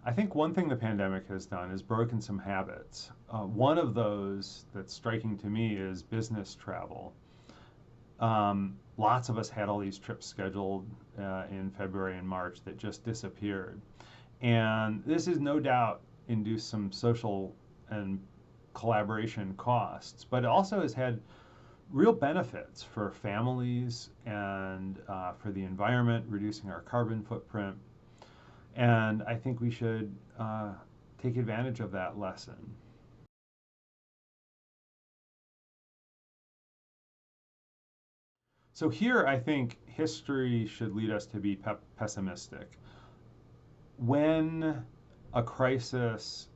I think one thing the pandemic has done is broken some habits. One of those that's striking to me is business travel. Lots of us had all these trips scheduled in February and March that just disappeared. And this has no doubt induced some social and collaboration costs, but it also has had real benefits for families and for the environment, reducing our carbon footprint. And I think we should take advantage of that lesson. So here, I think history should lead us to be pessimistic. When a crisis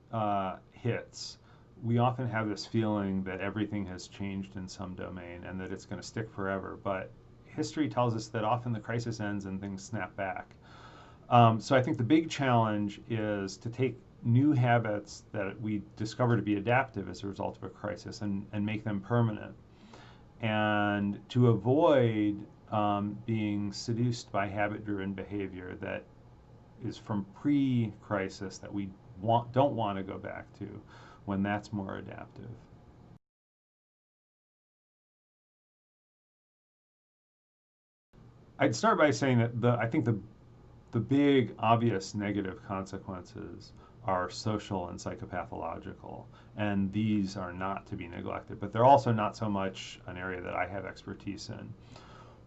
hits, we often have this feeling that everything has changed in some domain and that it's going to stick forever. But history tells us that often the crisis ends and things snap back. So I think the big challenge is to take new habits that we discover to be adaptive as a result of a crisis and make them permanent. And to avoid being seduced by habit-driven behavior that is from pre-crisis that we don't want to go back to when that's more adaptive. I'd start by saying that I think the big obvious negative consequences are social and psychopathological, and these are not to be neglected, but they're also not so much an area that I have expertise in.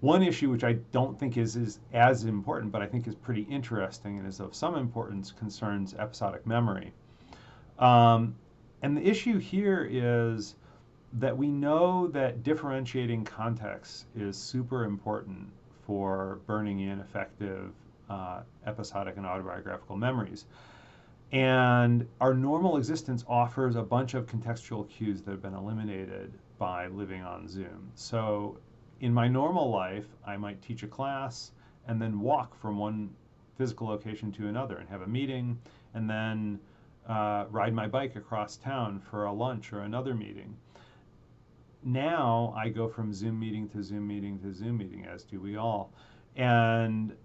One issue which I don't think is as important, but I think is pretty interesting and is of some importance, concerns episodic memory. And the issue here is that we know that differentiating context is super important for burning in effective episodic and autobiographical memories. And our normal existence offers a bunch of contextual cues that have been eliminated by living on Zoom. So in my normal life, I might teach a class and then walk from one physical location to another and have a meeting, and then ride my bike across town for a lunch or another meeting. Now I go from Zoom meeting to Zoom meeting to Zoom meeting, as do we all. And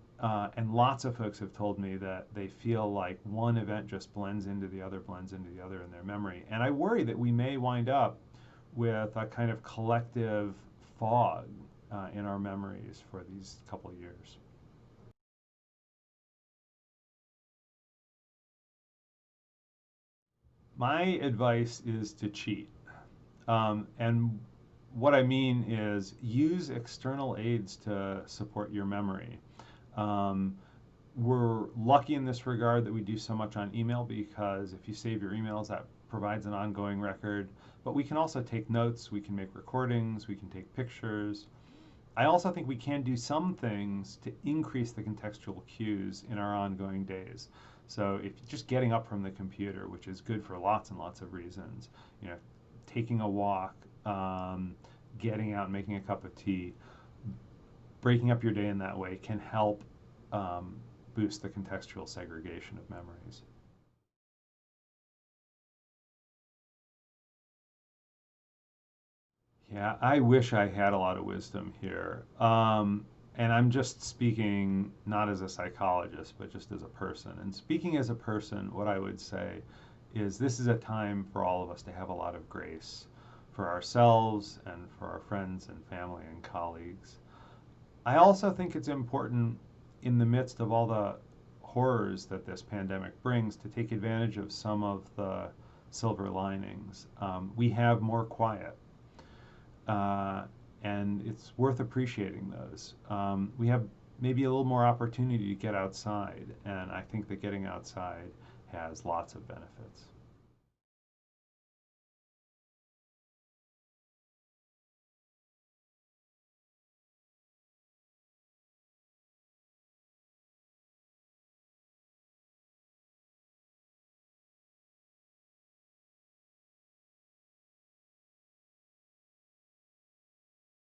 lots of folks have told me that they feel like one event just blends into the other in their memory. And I worry that we may wind up with a kind of collective fog in our memories for these couple of years. My advice is to cheat. And what I mean is use external aids to support your memory. We're lucky in this regard that we do so much on email, because if you save your emails, that provides an ongoing record. But we can also take notes, we can make recordings, we can take pictures. I also think we can do some things to increase the contextual cues in our ongoing days. So if just getting up from the computer, which is good for lots and lots of reasons, you know, taking a walk, getting out and making a cup of tea, breaking up your day in that way can help boost the contextual segregation of memories. Yeah, I wish I had a lot of wisdom here. And I'm just speaking not as a psychologist, but just as a person. And speaking as a person, what I would say is this is a time for all of us to have a lot of grace for ourselves and for our friends and family and colleagues. I also think it's important in the midst of all the horrors that this pandemic brings to take advantage of some of the silver linings. We have more quiet, and it's worth appreciating those. We have maybe a little more opportunity to get outside, and I think that getting outside has lots of benefits.